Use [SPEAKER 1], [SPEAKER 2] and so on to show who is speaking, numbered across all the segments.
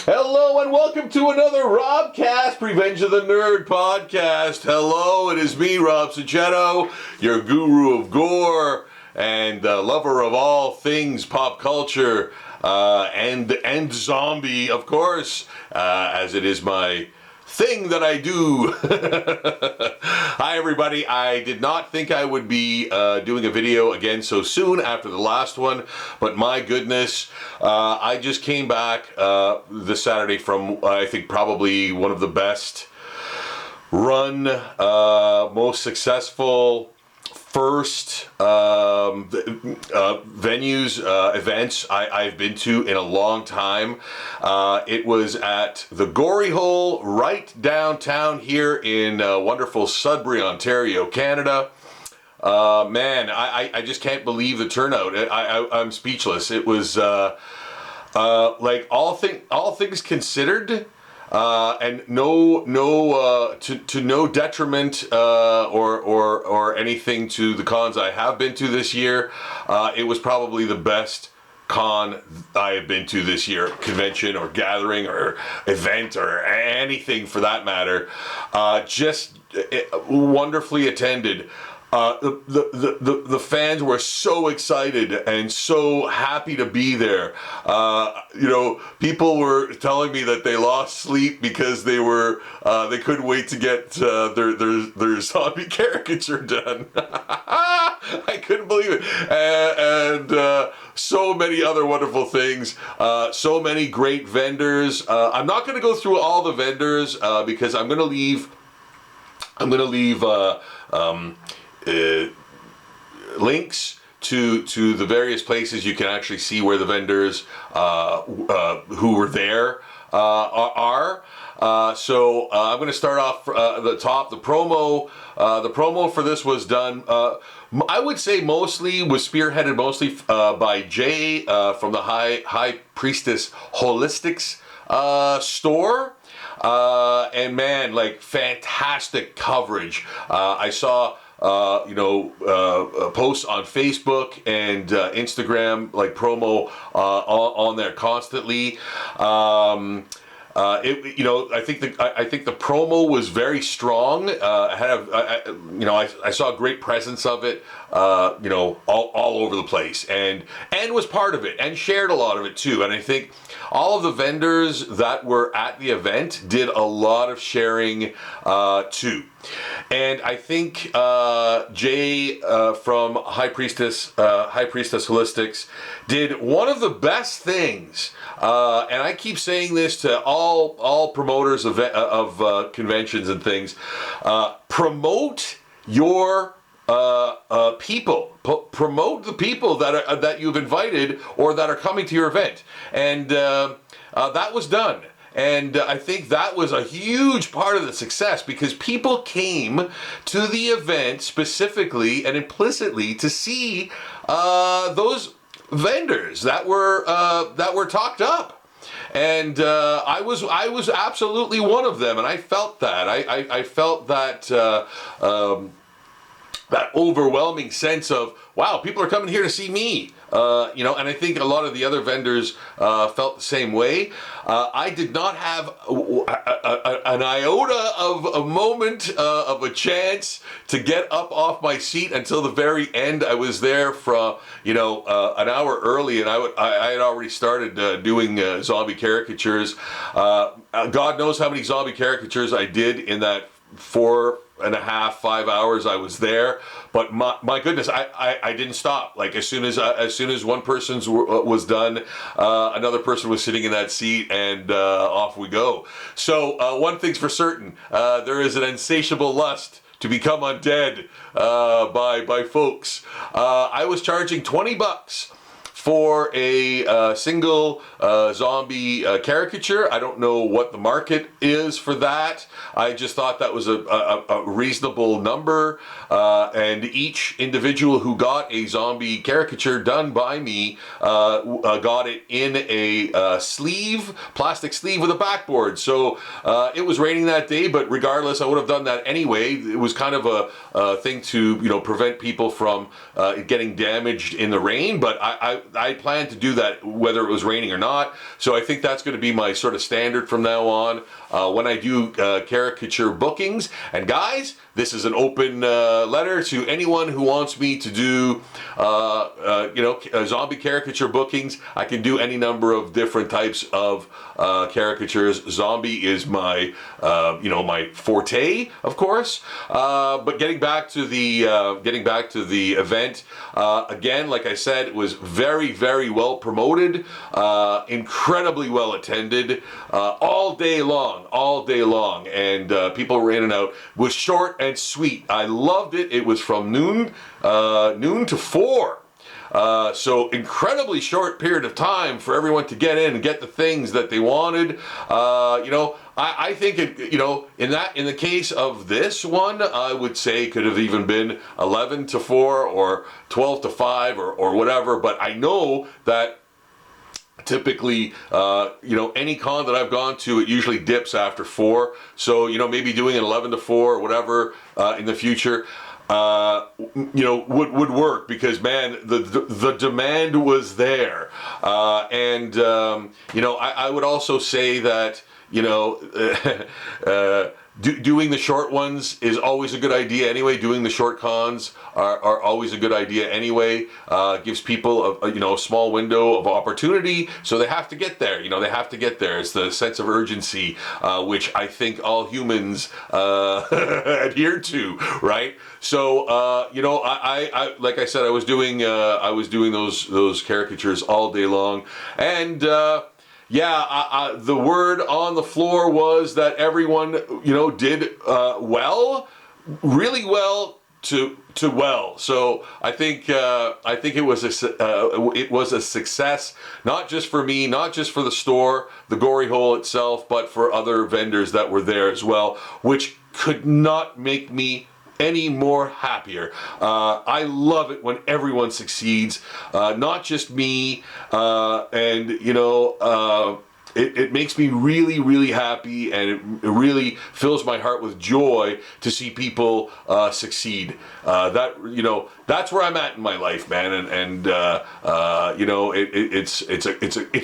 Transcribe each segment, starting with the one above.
[SPEAKER 1] Hello and welcome to another Robcast, Revenge of the Nerd podcast. Hello, it is me, Rob Sacchetto, your guru of gore and lover of all things pop culture and zombie, of course, as it is my thing that I do. Hi everybody, I did not think I would be doing a video again so soon after the last one, but my goodness, I just came back this Saturday from I think probably one of the best run, most successful first venues, events I've been to in a long time. It was at the Gory Hole right downtown here in wonderful Sudbury, Ontario, Canada. Man, I just can't believe the turnout. I'm speechless. It was like all things considered. And to no detriment or anything to the cons I have been to this year. It was probably the best con I have been to this year, convention or gathering or event or anything for that matter. Just wonderfully attended. The fans were so excited and so happy to be there. People were telling me that they lost sleep because they couldn't wait to get their zombie caricature done. I couldn't believe it. And so many other wonderful things. So many great vendors. I'm not going to go through all the vendors because I'm going to leave links to the various places you can actually see where the vendors who were there are. So I'm going to start off the top. The promo for this was done, I would say spearheaded mostly by Jay from the High Priestess Holistics store. And man, like fantastic coverage. I saw posts on Facebook and Instagram, like promo on there constantly. I think the promo was very strong. I saw a great presence of it, all over the place, and was part of it and shared a lot of it too. And I think all of the vendors that were at the event did a lot of sharing too. And I think Jay from High Priestess Holistics did one of the best things. And I keep saying this to all promoters of conventions and things. Promote your people. Promote the people that you've invited or that are coming to your event. And that was done. And I think that was a huge part of the success because people came to the event specifically and implicitly to see those vendors that were talked up. And I was absolutely one of them, and I felt that. I felt that that overwhelming sense of, wow, people are coming here to see me. And I think a lot of the other vendors felt the same way. I did not have an iota of a moment of a chance to get up off my seat until the very end. I was there for an hour early, and I had already started doing zombie caricatures. God knows how many zombie caricatures I did in that 4.5-5 hours I was there, but my goodness, I didn't stop. Like as soon as one person's was done, another person was sitting in that seat, and off we go. So one thing's for certain, there is an insatiable lust to become undead by folks. I was charging $20 for a single zombie caricature. I don't know what the market is for that. I just thought that was a reasonable number. And each individual who got a zombie caricature done by me got it in a plastic sleeve with a backboard. So it was raining that day, but regardless, I would have done that anyway. It was kind of a thing to prevent people from getting damaged in the rain. But I plan to do that whether it was raining or not. So I think that's going to be my sort of standard from now on when I do caricature bookings. And guys, this is an open letter to anyone who wants me to do, zombie caricature bookings. I can do any number of different types of caricatures. Zombie is my, my forte, of course. But getting back to the event, again, like I said, it was very, very well promoted, incredibly well attended, all day long, and people were in and out. It was short and sweet. I loved it. It was from noon to 4. So incredibly short period of time for everyone to get in and get the things that they wanted. I think in the case of this one, I would say it could have even been 11 to 4 or 12 to 5 or whatever. But I know that typically, any con that I've gone to, it usually dips after 4. So, maybe doing an 11 to 4 or whatever in the future, would work, because man, the demand was there. I would also say that, doing the short ones is always a good idea anyway. Doing the short cons are always a good idea anyway. Gives people a small window of opportunity, so they have to get there. They have to get there. It's the sense of urgency, which I think all humans adhere to, right? So I like I said, I was doing those caricatures all day long, and the word on the floor was that everyone, did really well to well. So I think it was a success, not just for me, not just for the store, the Gory Hole itself, but for other vendors that were there as well, which could not make me any more happier. I love it when everyone succeeds, not just me, it makes me really, really happy, and it really fills my heart with joy to see people succeed. That's where I'm at in my life, man, it's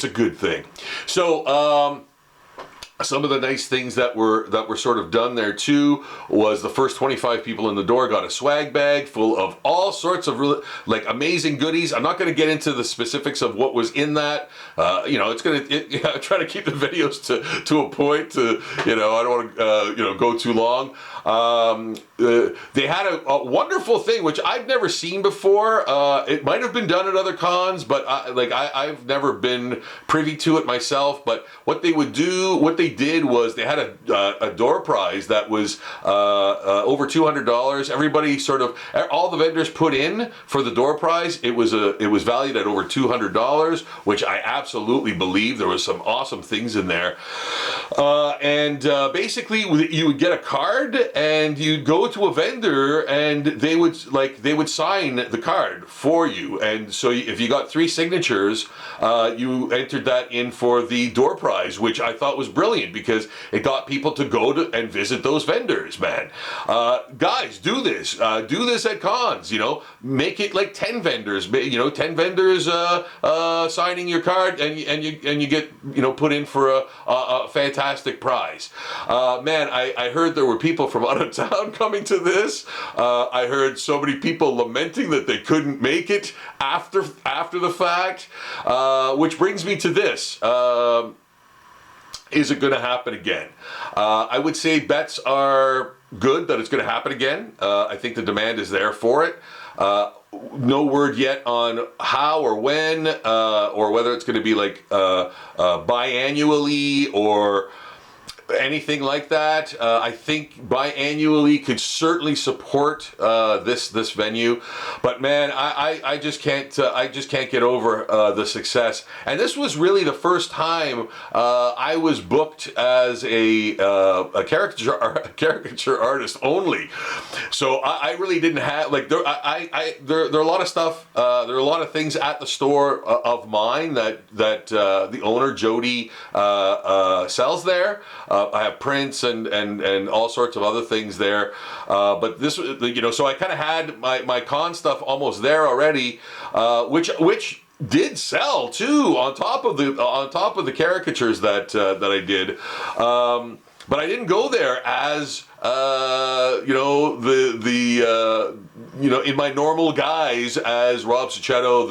[SPEAKER 1] a good thing. So some of the nice things that were sort of done there too was the first 25 people in the door got a swag bag full of all sorts of really, amazing goodies. I'm not going to get into the specifics of what was in that. It's going to try to keep the videos to a point. I don't want to go too long. They had a wonderful thing which I've never seen before. It might have been done at other cons, but I've never been privy to it myself. But what they did was they had a door prize that was over $200. Everybody all the vendors put in for the door prize. It was valued at over $200, which I absolutely believe. There was some awesome things in there. Basically you would get a card and you'd go to a vendor and they would sign the card for you. And so if you got 3 signatures, you entered that in for the door prize, which I thought was brilliant because it got people to go to and visit those vendors, man. Guys, do this at cons, make it like 10 vendors, 10 vendors signing your card, and you get put in for a fantastic prize. Man, I heard there were people from out of town coming to this. I heard so many people lamenting that they couldn't make it after the fact, which brings me to this. Is it going to happen again? I would say bets are good that it's going to happen again. I think the demand is there for it. No word yet on how or when, or whether it's going to be biannually or anything like that. I think biannually could certainly support this venue, but man, I just can't get over the success. And this was really the first time I was booked as a caricature artist only. So I really didn't have there are a lot of stuff. There are a lot of things at the store of mine that the owner Jody sells there. I have prints and all sorts of other things there, but this, so I kind of had my con stuff almost there already, which did sell too, on top of the caricatures that I did. But I didn't go there as in my normal guise as Rob Sacchetto,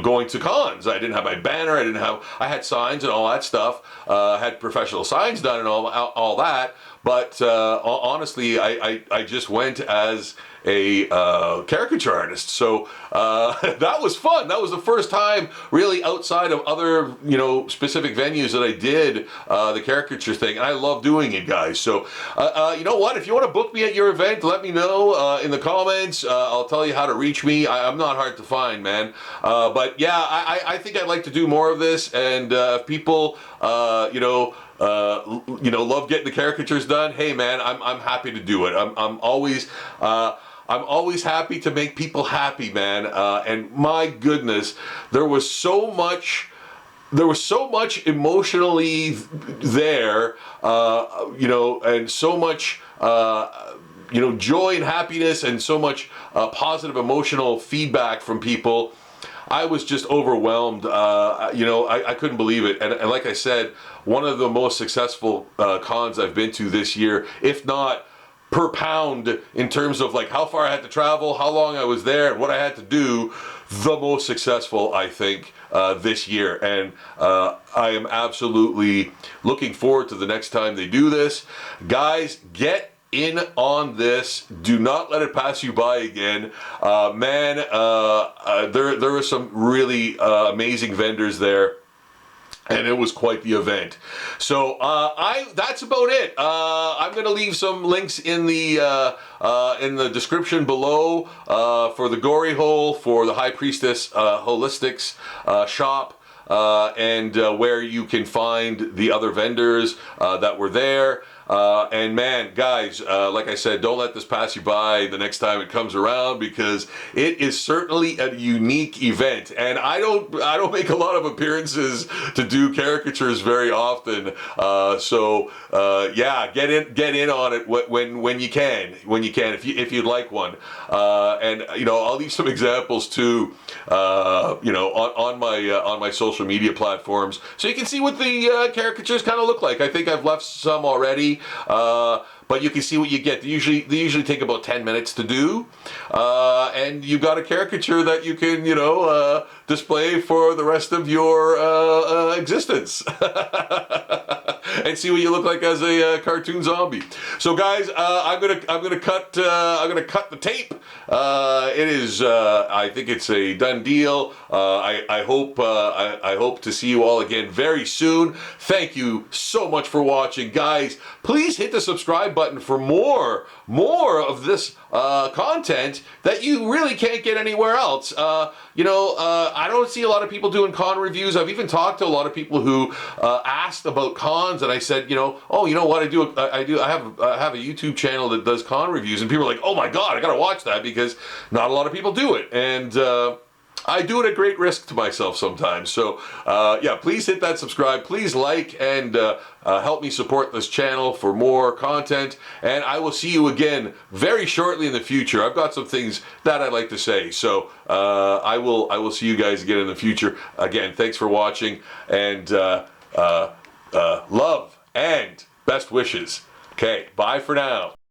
[SPEAKER 1] going to cons. I didn't have my banner. I had signs and all that stuff. Had professional signs done and all that. But honestly, I just went as a caricature artist. So that was fun. That was the first time really outside of other, specific venues that I did the caricature thing. And I love doing it, guys. So you know what? If you want to book me at your event, let me know in the comments. I'll tell you how to reach me. I'm not hard to find, man. But yeah, I think I'd like to do more of this. And if people, love getting the caricatures done, hey man, I'm happy to do it. I'm always happy to make people happy, man. And my goodness, there was so much emotionally there, and so much, joy and happiness, and so much positive emotional feedback from people. I was just overwhelmed. I couldn't believe it. And like I said, one of the most successful cons I've been to this year, if not per pound in terms of like how far I had to travel, how long I was there, and what I had to do, the most successful, I think, this year. And I am absolutely looking forward to the next time they do this. Guys, get in on this. Do not let it pass you by again. There were some really amazing vendors there. And it was quite the event. So that's about it. I'm going to leave some links in the description below for the Gory Hole, for the High Priestess Holistics shop, and where you can find the other vendors that were there. And man, guys, like I said, don't let this pass you by the next time it comes around, because it is certainly a unique event. And I don't make a lot of appearances to do caricatures very often. Yeah, get in on it when you can, if you'd like one. And I'll leave some examples too, on my social media platforms, so you can see what the caricatures kind of look like. I think I've left some already. But you can see what you get. They usually take about 10 minutes to do, and you got a caricature that you can display for the rest of your existence. And see what you look like as a cartoon zombie. So guys, I'm gonna cut the tape. It is I think it's a done deal. I hope to see you all again very soon. Thank you so much for watching, guys. Please hit the subscribe button for more of this content that you really can't get anywhere else. I don't see a lot of people doing con reviews. I've even talked to a lot of people who asked about cons, and I said, oh, you know what, I have a YouTube channel that does con reviews, and people are like, oh my God, I gotta watch that, because not a lot of people do it, and I do it at great risk to myself sometimes. So yeah, please hit that subscribe. Please like and help me support this channel for more content. And I will see you again very shortly in the future. I've got some things that I'd like to say. So I will see you guys again in the future. Again, thanks for watching, and love and best wishes. Okay, bye for now.